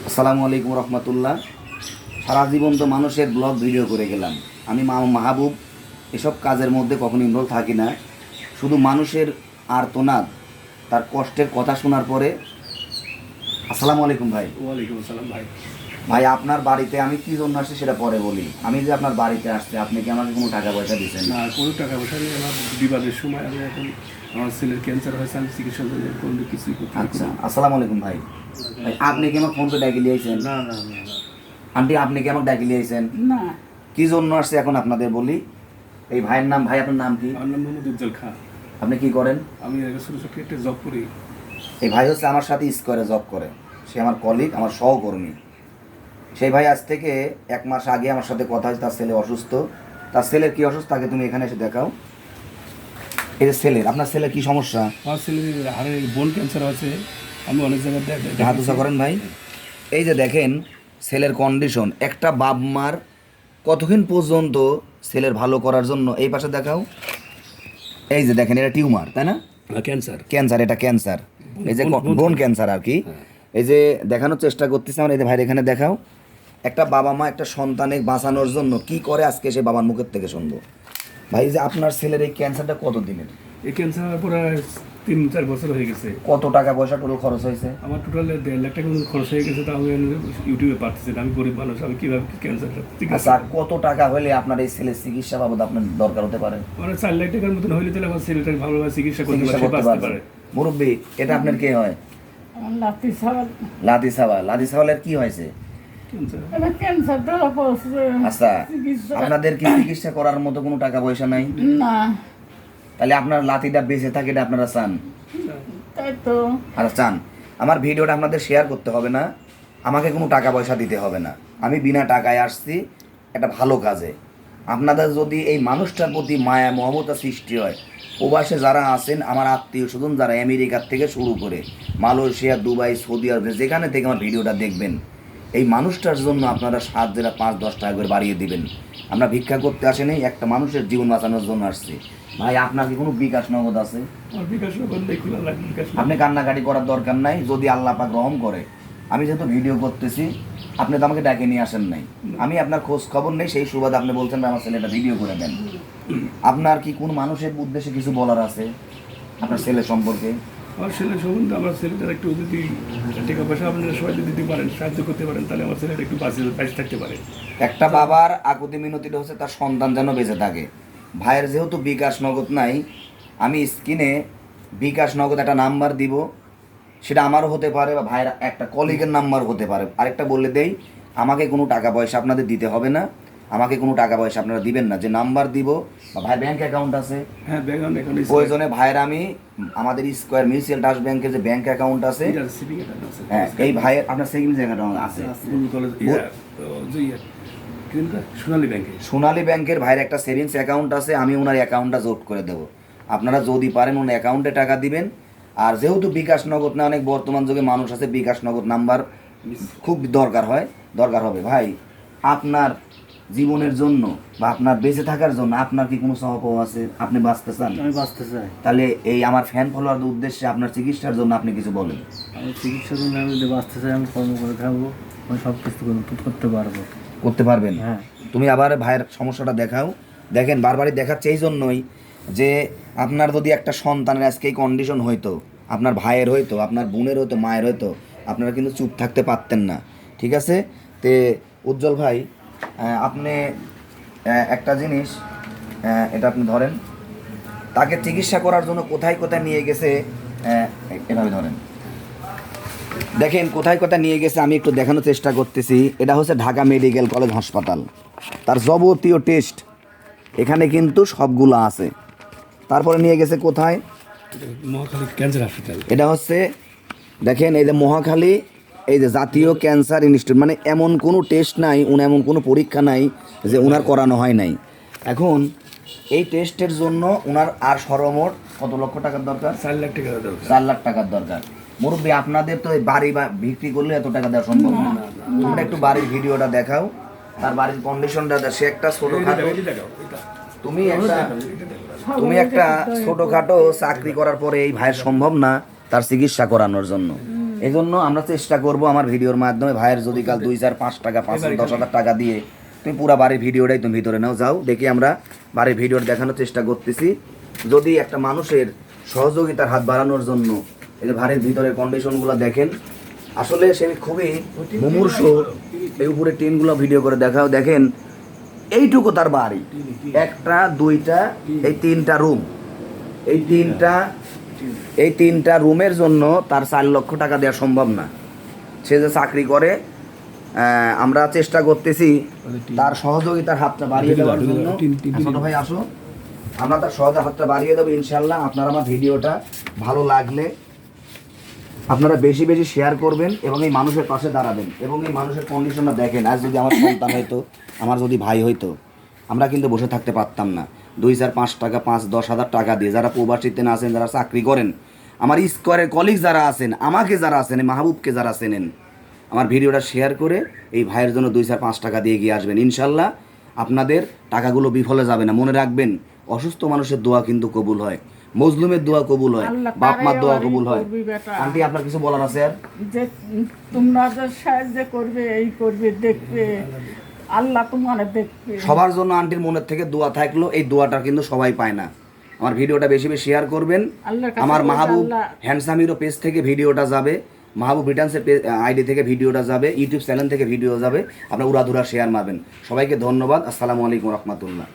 আসসালামু আলাইকুম রহমতুল্লাহ। সারা জীবন তো মানুষের ব্লগ ভিডিও করে গেলাম। আমি মাহবুব এসব কাজের মধ্যে কখনো ইনভলভ থাকি না। শুধু মানুষের আর্তনাদ, তার কষ্টের কথা শোনার পরে। আসসালামু আলাইকুম ভাই। ওয়ালাইকুম আসসালাম ভাই। ভাই আপনার বাড়িতে আমি কী জন্য আসছি সেটা পরে বলি। আমি যে আপনার বাড়িতে আসছি, আপনি কি আমাকে কোনো টাকা পয়সা দিচ্ছেন? না, কোনো টাকা পয়সা নেই। আমার বিবাদের সময় আমি এখন আমার ছেলের ক্যান্সার হয়েছে, আমি চিকিৎসার জন্য কোনো কিছুই করতে পারি আচ্ছা, না। আসসালামু আলাইকুম ভাই। ভাই আপনি কি আমার ফোনটা ডাকি লিয়েছেন? না না না না আন্টি আপনি কি আমাকে ডাকি লিয়েছেন? না, কী জন্য আসছে এখন আপনাদের বলি। এই ভাইয়ের নাম, ভাই আপনার নাম কি? আমার নাম মোহাম্মদ উজ্জ্বল খান। আপনি কি করেন? আমি ছোটো ছোটো একটা জব করি। এই ভাই হচ্ছে আমার সাথে স্কোয়ারে জব করে। সে আমার কলিগ, আমার সহকর্মী। সেই ভাই আজ থেকে 1 মাস আগে আমার সাথে কথা হয়েছে, তার ছেলে অসুস্থ। তার ছেলের কি অসুস্থ তাকে তুমি এখানে এসে দেখাও। এই যে ছেলের, আপনার ছেলের কি সমস্যা? আমার ছেলের হাড়ে বোন ক্যান্সার আছে। আমি অনেক জায়গায় হাত উঁচা করেন ভাই। এই যে দেখেন ছেলের কন্ডিশন, একটা বাপ মার কতক্ষণ পর্যন্ত ছেলের ভালো করার জন্য। এই পাশে দেখাও। এই যে দেখেন এটা টিউমার, তাই না? ক্যান্সার। ক্যান্সার, এটা ক্যান্সার। এই যে বোন ক্যান্সার আর কি। এই যে দেখানোর চেষ্টা করতেছে আমার। এই যে ভাই এখানে দেখাও। একটা বাবা মা একটা সন্তানের বাঁচানোর জন্য কি করে আজকে সে বাবার মুখের থেকে শুনবো। ভাই যে আপনার ছেলের এই ক্যান্সারটা কত দিনের? এই ক্যান্সার প্রায় 3-4 বছর হয়ে গেছে। কত টাকা পয়সা টোটাল খরচ হয়েছে? আমার টোটাল 1.5 লাখ টাকা মতো খরচ হয়ে গেছে। তাও আমি ইউটিউবে পাচ্ছি না। আমি গরিব মানুষ, আমি কীভাবে ক্যান্সারটা আচ্ছা, আর কত টাকা হলে আপনার এই ছেলের চিকিৎসা বাবদ আপনার দরকার হতে পারে? মানে 4 লাখ টাকার মতন হইলে তাহলে আমার ছেলেটাকে ভালোভাবে চিকিৎসা করতে চিকিৎসা পারে, করতে বাঁচতে পারবে। পারে। মুরব্বী, এটা আপনার কে হয়? আমার লাতি সাবাল, লাদি সাওয়াল। লাদি সাওয়ালের কি হয়েছে? ক্যান্সার। এটা ক্যান্সার ধরা পড়ছে। আচ্ছা, চিকিৎসা আপনাদের কি চিকিৎসা করার মতো কোনো টাকা পয়সা নাই? না, তাহলে আপনার লাতিটা বেঁচে থাকে, এটা আপনারা চান? তাই তো। আচ্ছা, চান। আমার ভিডিওটা আপনাদের শেয়ার করতে হবে না, আমাকে কোনো টাকা পয়সা দিতে হবে না। আমি বিনা টাকায় আসছি একটা ভালো কাজে। আপনাদের যদি এই মানুষটার প্রতি মায়া মমতা সৃষ্টি হয়, প্রবাসে যারা আছেন আমার আত্মীয় স্বজন যারা আমেরিকার থেকে শুরু করে মালয়েশিয়া, দুবাই, সৌদি আরব, যেখানে থেকে আমার ভিডিওটা দেখবেন, এই মানুষটার জন্য আপনারা 7-5-10 টাকা করে বাড়িয়ে দিবেন। আমরা ভিক্ষা করতে আসেনি, একটা মানুষের জীবন বাঁচানোর জন্য আসছি। ভাই আপনার কি কোনো বিকাশ নগদ আছে? আমার বিকাশ করলে খোলা লাগবে বিকাশ। আপনি কান্নাকাটি করার দরকার নাই। যদি আল্লাহ পাক রহম করে, আমি যেহেতু ভিডিও করতেছি, আপনি তো আমাকে ডাকে নিয়ে আসেন নাই, আমি আপনার খোঁজ খবর নেই, সেই সুবাদে আপনি বলছেন আমার ছেলেটা ভিডিও করে দেন। আপনার কি কোন মানুষের উদ্দেশ্যে কিছু বলার আছে আপনার ছেলে সম্পর্কে? আমার ছেলে সম্বন্ধে, আমার ছেলেটার একটু যদি টাকা পয়সা আপনারা সবাই যদি দিতে পারেন, সাহায্য করতে পারেন, তাহলে আমার ছেলেটা একটু বেঁচে থাকতে পারে। একটা বাবার আকুতি মিনতিটা হচ্ছে তার সন্তান যেন বেঁচে থাকে। ভাইয়ের যেহেতু বিকাশ নগদ নাই, আমি স্ক্রিনে বিকাশ নগদ একটা নাম্বার দিব, সেটা আমারও হতে পারে বা ভাইয়ের একটা কলিগের নাম্বার হতে পারে। আরেকটা বলে দেই, আমাকে কোনো টাকা পয়সা আপনাদের দিতে হবে না, আমাকে কোনো টাকা পয়সা আপনারা দিবেন না। যে নাম্বার দিব বা ভাইয়ের ব্যাংক অ্যাকাউন্ট আছে, হ্যাঁ, ব্যাংক এখন প্রয়োজনে ভাইয়ের আমি আমাদের স্কোয়ার মিউচুয়াল ট্রাস্ট ব্যাংকের যে ব্যাংক অ্যাকাউন্ট আছে, সেভিং অ্যাকাউন্ট আছে। হ্যাঁ এই ভাইয়ের আপনার সেভিংস অ্যাকাউন্ট আছে। স্কুল কলেজ সোনালী ব্যাংকে। সোনালী ব্যাংকের ভাইয়ের একটা সেভিংস অ্যাকাউন্ট আছে, আমি ওনার অ্যাকাউন্টটা যোগ করে দেবো। আপনারা যদি পারেন ওনার অ্যাকাউন্টে টাকা দিবেন। আর যেহেতু বিকাশ নগদ না, অনেক বর্তমান যুগে মানুষ আছে বিকাশ নগদ নাম্বার খুব দরকার হবে। ভাই আপনার জীবনের জন্য বা আপনার বেঁচে থাকার জন্য আপনার কি কোনো স্বভাব আছে? আপনি বাঁচতে চান? আমি বাঁচতে চাই। তাহলে এই আমার ফ্যান ফলোয়ারদের উদ্দেশ্যে আপনার চিকিৎসার জন্য আপনি কিছু বলেন। আমি চিকিৎসার জন্য আমি যদি বাঁচতে চাই, আমি কর্ম করে থাকবো, আমি সব কিছু করতে পারবো। করতে পারবেন? হ্যাঁ। তুমি আবার ভাইয়ের সমস্যাটা দেখাও। দেখেন বারবারই দেখাচ্ছে এই জন্যই যে আপনার যদি একটা সন্তানের আজকে এই কন্ডিশন হইতো, আপনার ভাইয়ের হইতো, আপনার বোনের হইতো, মায়ের হইতো, আপনারা কিন্তু চুপ থাকতে পারতেন না। ঠিক আছে? তে উজ্জ্বল ভাই, আপনি একটা জিনিস, এটা আপনি ধরেন, তাকে চিকিৎসা করার জন্য কোথায় কোথায় নিয়ে গেছে, এভাবে ধরেন, দেখেন কোথায় কোথায় নিয়ে গেছে আমি একটু দেখানোর চেষ্টা করতেছি। এটা হচ্ছে ঢাকা মেডিকেল কলেজ হাসপাতাল, তার যাবতীয় টেস্ট এখানে কিন্তু সবগুলো আছে। তারপরে নিয়ে গেছে কোথায়? Mohakhali cancer hospital. এটা হচ্ছে দেখেন এই যে মহাখালী, এই যে জাতীয় ক্যান্সার ইনস্টিটিউট। মানে এমন কোনো টেস্ট নাই, এমন কোনো পরীক্ষা নাই যে ওনার করানো হয় নাই। এখন এই টেস্টের জন্য ওনার আর সর্বমোট কত লক্ষ টাকার দরকার? 4 লাখ টাকা দরকার। 4 লাখ টাকার দরকার। মুরব্বী আপনাদের তো এই বাড়ি বা বিক্রি করলে এত টাকা দেওয়া সম্ভব না। তোমরা একটু বাড়ির ভিডিওটা দেখাও, তার বাড়ির কন্ডিশনটা। সে একটা ছোটখাটো, তুমি একটা ছোটখাটো চাকরি করার পরে এই ভাইয়ের সম্ভব না তার চিকিৎসা করানোর জন্য। এই জন্য আমরা চেষ্টা করব আমার ভিডিওর মাধ্যমে ভাইয়ের যদি কাল 2-4-5 টাকা 5-10,000 টাকা দিয়ে তুমি পুরা বাড়ির ভিডিওটাই তুমি ভিতরে নাও যাও দেখি আমরা বাড়ির ভিডিওর দেখানোর চেষ্টা করতেছি যদি একটা মানুষের সহযোগিতার হাত বাড়ানোর জন্য এই যে বাড়ির ভিতরের কন্ডিশনগুলো দেখেন আসলে সে খুবই মুমূর্ষ এই উপরে টিনগুলো ভিডিও করে দেখাও দেখেন এইটুকু তার বাড়ি একটা দুইটা এই তিনটা রুম এই তিনটা রুমের জন্য তার 4 লক্ষ টাকা দেওয়া সম্ভব না সে যে চাকরি করে আমরা চেষ্টা করতেছি তার সহযোগিতার হাতটা বাড়িয়ে দেওয়ার জন্য ছোট ভাই আসো আমরা তার সহযোগিতার হাতটা বাড়িয়ে দেবো ইনশাল্লাহ আপনারা আমার ভিডিওটা ভালো লাগলে আপনারা বেশি বেশি শেয়ার করবেন এবং এই মানুষের পাশে দাঁড়াবেন এবং এই মানুষের কন্ডিশনটা দেখেন আজ যদি আমার সন্তান হইতো আমার যদি ভাই হইতো আমরা কিন্তু বসে থাকতে পারতাম না 2-4-5 টাকা 5-10,000 টাকা দিয়ে যারা প্রবাসীতে না আছেন যারা চাকরি করেন আমার স্কোয়ারের কলিগ যারা আছেন আমাকে যারা আছেন মাহবুবকে যারা চেনেন আমার ভিডিওটা শেয়ার করে এই ভাইয়ের জন্য 2-4-5 টাকা দিয়ে গিয়ে আসবেন ইনশাল্লাহ আপনাদের টাকাগুলো বিফলে যাবে না মনে রাখবেন অসুস্থ মানুষের দোয়া কিন্তু কবুল হয় মজলুমের দোয়া কবুল হয় আল্লাহ বাপ মার তারাই দোয়া ওরই কবুল হয় করবি বেটা। আন্টি আপনার কিছু বলার আছে আর যে তোমরা যে সাহায্য করবে এই করবে দেখবে আল্লাহ তোমার দেখবে সবার জন্য আন্টির মনের থেকে দোয়া থাকলো এই দোয়াটা কিন্তু সবাই পায় না আমার ভিডিওটা বেশি বেশি শেয়ার করবেন আল্লাহর কাছে আমার বলছি, মাহবুব আল্লাহ হ্যান্ডসামিরও পেজ থেকে ভিডিওটা যাবে মাহবুব রিটার্নসের আইডি থেকে ভিডিওটা যাবে ইউটিউব চ্যানেল থেকে ভিডিও যাবে আপনার উড়াধুরা শেয়ার মারবেন সবাইকে ধন্যবাদ আসসালামু আলাইকুম রহমতুল্লাহ